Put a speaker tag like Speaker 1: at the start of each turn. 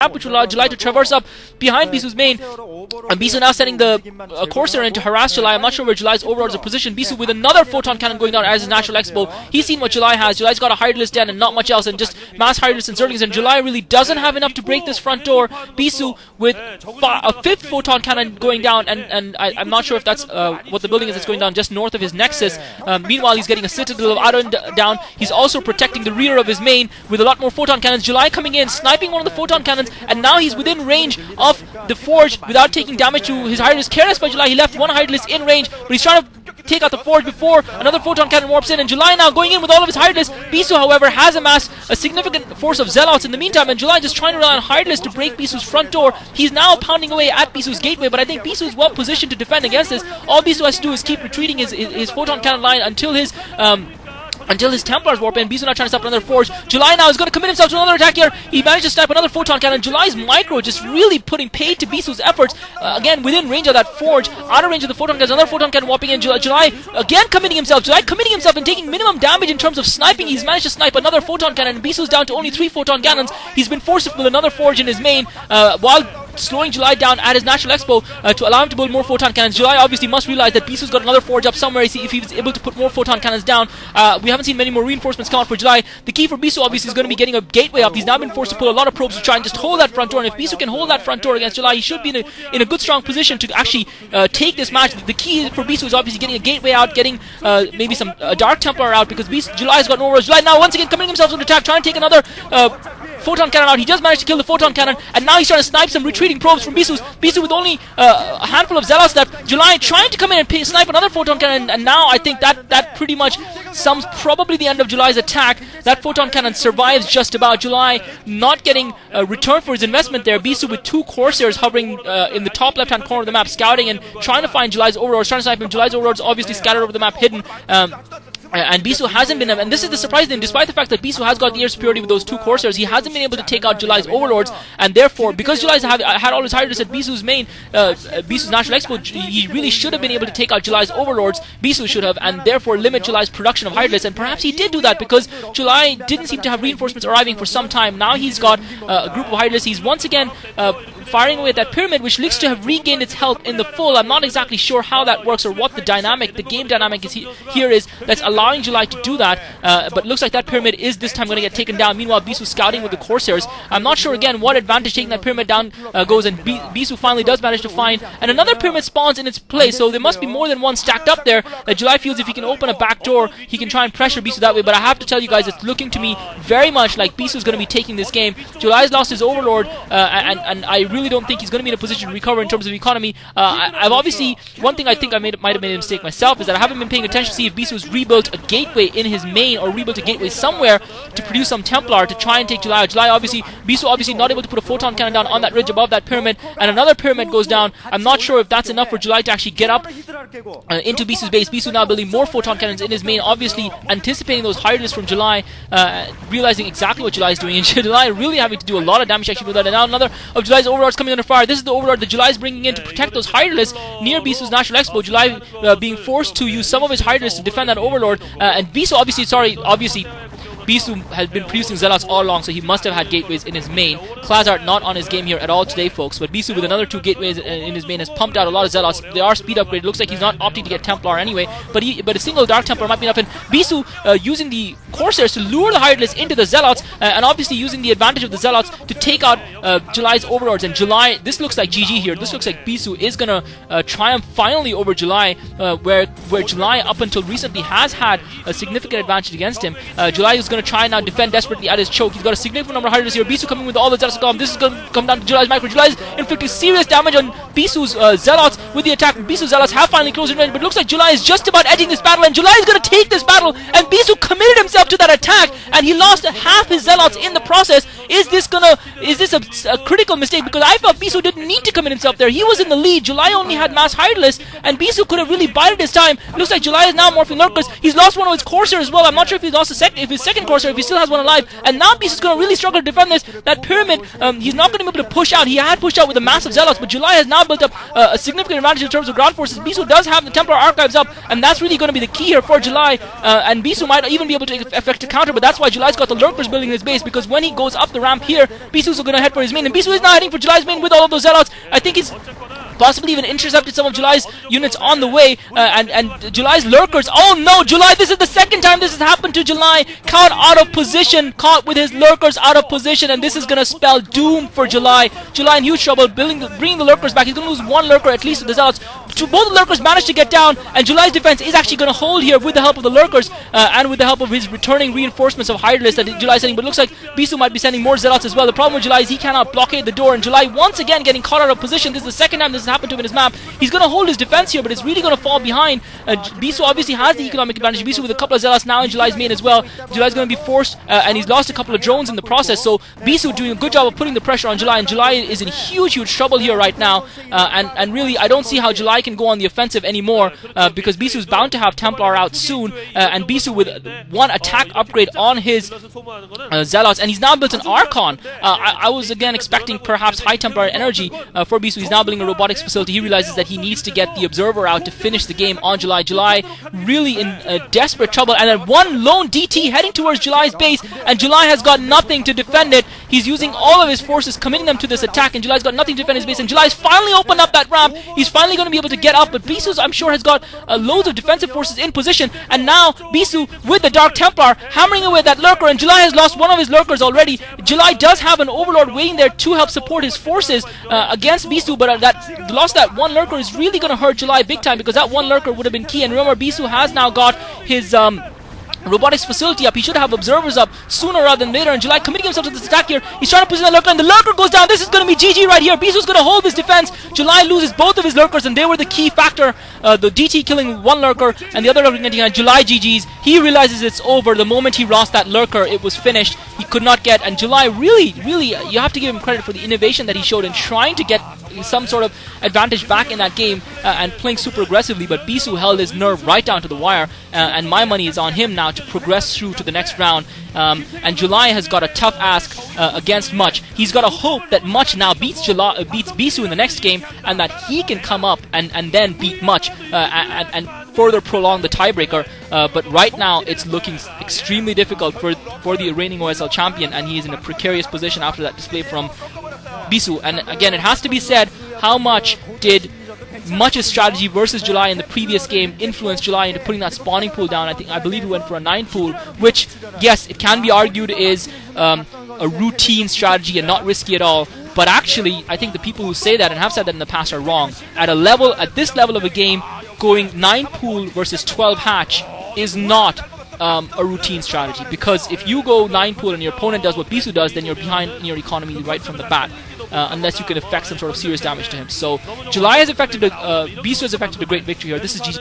Speaker 1: Which will allow July to traverse up behind Bisu's main. And Bisu now sending the Corsair in to harass July. I'm not sure where July's overlords are positioned. Bisu with another photon cannon going down as his natural expo. He's seen what July has. July's got a hide list down and not much else, and just mass hide list and Zerglings. And July really doesn't have enough to break this front door. Bisu with a fifth photon cannon going down, and I'm not sure if that's what the building is that's going down just north of his nexus. Meanwhile, he's getting a citadel of Aron down. He's also protecting the rear of his main with a lot more photon cannons. July coming in, sniping one of the photon cannons, and now he's within range of the forge without taking damage to his hide list. Careless by July, he left one hide list in range, but he's trying to take out the forge before another photon cannon warps in, and July now going in with all of his hide list. Bisu, however, has amassed a significant force of zealots in the meantime, and July just trying to rely on hide list to break Bisu's front door. He's now pounding away at Bisu's gateway, but I think Bisu is well positioned to defend against this. All Bisu has to do is keep retreating his photon cannon line until his Templars warp in. Bisu now trying to stop another forge. July now is going to commit himself to another attack here. He managed to snipe another photon cannon. July's micro just really putting paid to Bisu's efforts. Again, within range of that forge, out of range of the photon cannon, another photon cannon warping in. July again committing himself. July committing himself and taking minimum damage in terms of sniping. He's managed to snipe another photon cannon, and Bisu's down to only 3 photon cannons. He's been forced to build another forge in his main, while slowing July down at his natural expo to allow him to build more photon cannons. July obviously must realize that Bisu's got another forge up somewhere. If he's able to put more photon cannons down, we haven't seen many more reinforcements come out for July. The key for Bisu obviously is going to be getting a gateway up. He's now been forced to pull a lot of probes to try and just hold that front door, and if Bisu can hold that front door against July, he should be in a good strong position to actually take this match. The key for Bisu is obviously getting a gateway out, getting maybe some Dark Templar out, because July's got no overlords. July now once again committing himself to an attack, trying to take another photon cannon out. He just managed to kill the photon cannon, and now he's trying to snipe some retreating probes from Bisu. Bisu with only a handful of zealots left. July trying to come in and snipe another photon cannon, and now I think that pretty much sums probably the end of July's attack. That photon cannon survives just about. July not getting a return for his investment there. Bisu with 2 Corsairs hovering in the top left hand corner of the map, scouting and trying to find July's overlords, trying to snipe him. July's overlords obviously scattered over the map, hidden. And Bisu hasn't been, and this is the surprising thing, despite the fact that Bisu has got the air superiority with those 2 Corsairs, he hasn't been able to take out July's overlords, and therefore, because July's had all his hide list at Bisu's main, Bisu's natural expo, he really should have been able to take out July's overlords. Bisu should have, and therefore limit July's production of hide lists, and perhaps he did do that because July didn't seem to have reinforcements arriving for some time. Now he's got a group of hide lists. He's once again firing away at that pyramid, which looks to have regained its health in the full. I'm not exactly sure how that works or what the game dynamic is here is that's allowing July to do that, but looks like that pyramid is this time going to get taken down. Meanwhile, Bisu scouting with the Corsairs. I'm not sure again what advantage taking that pyramid down goes, and Bisu finally does manage to find, and another pyramid spawns in its place, so there must be more than one stacked up there. July feels if he can open a back door, he can try and pressure Bisu that way, but I have to tell you guys, it's looking to me very much like Bisu's going to be taking this game. July's lost his overlord, and I really don't think he's going to be in a position to recover in terms of economy. I've obviously, one thing I think I might have made a mistake myself is that I haven't been paying attention to see if Bisu's rebuilt a gateway in his main or rebuilt a gateway somewhere to produce some Templar to try and take July out. Bisu obviously not able to put a photon cannon down on that ridge above that pyramid, and another pyramid goes down. I'm not sure if that's enough for July to actually get up into Bisu's base. Bisu now building more photon cannons in his main, obviously anticipating those hide lists from July, realizing exactly what July is doing, and July really having to do a lot of damage actually with that. And now another of July's overlords coming under fire. This is the overlord that July is bringing in to protect those hide lists near Bisu's natural expo. July being forced to use some of his hide lists to defend that overlord, and Bisu obviously Bisu has been producing zealots all along, so he must have had gateways in his main. Klazart not on his game here at all today, folks, but Bisu with another 2 gateways in his main has pumped out a lot of zealots. They are speed upgraded. Looks like he's not opting to get Templar anyway, but a single Dark Templar might be enough, and Bisu using the Corsairs to lure the hide list into the zealots, and obviously using the advantage of the zealots to take out July's overlords. And July, this looks like GG here. This looks like Bisu is gonna triumph finally over July, where July up until recently has had a significant advantage against him. July is gonna try and now defend desperately at his choke. He's got a significant number of hide lists here. Bisu coming with all the zealots to come. This is going to come down to July's micro. July is inflicting serious damage on Bisu's zealots with the attack. Bisu's zealots have finally closed in range, but it looks like July is just about edging this battle, and July is going to take this battle, and Bisu committed himself to that attack, and he lost half his zealots in the process. Is this a critical mistake? Because I felt Bisu didn't need to commit himself there. He was in the lead. July only had mass hide lists, and Bisu could have really bided his time. It looks like July is now morphing lurkers. He's lost one of his Corsairs as well. I'm not sure if he's lost his second Corsair if he still has one alive. And now Bisu is going to really struggle to defend this. That pyramid, he's not going to be able to push out. He had pushed out with a massive Zealots, but July has now built up a significant advantage in terms of ground forces. Bisu does have the Templar Archives up, and that's really going to be the key here for July. And Bisu might even be able to effect a counter, but that's why July's got the Lurkers building his base, because when he goes up the ramp here, Bisu's going to head for his main, and Bisu is now heading for July's main with all of those Zealots. I think he's possibly even intercepted some of July's units on the way, and July's Lurkers. Oh no, July, this is the second time this has happened to July. Caught out of position, caught with his Lurkers out of position, and this is going to spell doom for July. July in huge trouble, bringing the Lurkers back. He's going to lose one Lurker at least with the Zealots. Both the Lurkers managed to get down, and July's defense is actually going to hold here with the help of the Lurkers and with the help of his returning reinforcements of hide list that July is sending. But it looks like Bisu might be sending more Zealots as well. The problem with July is he cannot blockade the door, and July once again getting caught out of position. This is the second time this has happened to him in his map. He's going to hold his defense here, but it's really going to fall behind. Bisu obviously has the economic advantage. Bisu with a couple of Zealots now in July's main as well. July's going to be forced, and he's lost a couple of drones in the process. So Bisu doing a good job of putting the pressure on July, and July is in huge trouble here right now. And really, I don't see how July can go on the offensive anymore, because Bisu is bound to have Templar out soon, and Bisu with one attack upgrade on his Zealots, and he's now built an Archon. I was again expecting perhaps high Templar energy for Bisu. He's now building a robotics facility. He realizes that he needs to get the Observer out to finish the game on July. July really in desperate trouble, and then one lone DT heading towards July's base, and July has got nothing to defend it. He's using all of his forces, committing them to this attack, and July's got nothing to defend his base, and July's finally opened up that ramp. He's finally going to be able to get up, but Bisu, I'm sure, has got loads of defensive forces in position, and now Bisu with the Dark Templar hammering away that Lurker, and July has lost one of his Lurkers already. July does have an Overlord waiting there to help support his forces against Bisu, but that lost that one Lurker is really going to hurt July big time, because that one Lurker would have been key. And remember, Bisu has now got his robotics facility up. He should have observers up sooner rather than later, and July committing himself to this attack here. He's trying to position the Lurker, and the Lurker goes down. This is going to be GG right here. Bisu's going to hold his defense. July loses both of his Lurkers, and they were the key factor. The DT killing one Lurker and the other Lurker getting on. July GG's. He realizes it's over. The moment he lost that Lurker, it was finished. He could not get, and July really, you have to give him credit for the innovation that he showed in trying to get some sort of advantage back in that game and playing super aggressively, but Bisu held his nerve right down to the wire, and my money is on him now to progress through to the next round. And July has got a tough ask against Much. He's got a hope that Much now beats Bisu in the next game, and that he can come up and then beat Much and further prolong the tiebreaker. But right now it's looking extremely difficult for the reigning OSL champion, and he is in a precarious position after that display from Bisu. And again, it has to be said, how much did Much's strategy versus July in the previous game influenced July into putting that spawning pool down? I believe he went for a 9 pool, which, yes, it can be argued is a routine strategy and not risky at all. But actually, I think the people who say that and have said that in the past are wrong. At this level of a game, going 9 pool versus 12 hatch is not a routine strategy, because if you go 9 pool and your opponent does what Bisu does, then you're behind in your economy right from the bat, unless you can effect some sort of serious damage to him. So July has affected Bisu has affected a great victory here. This is GG.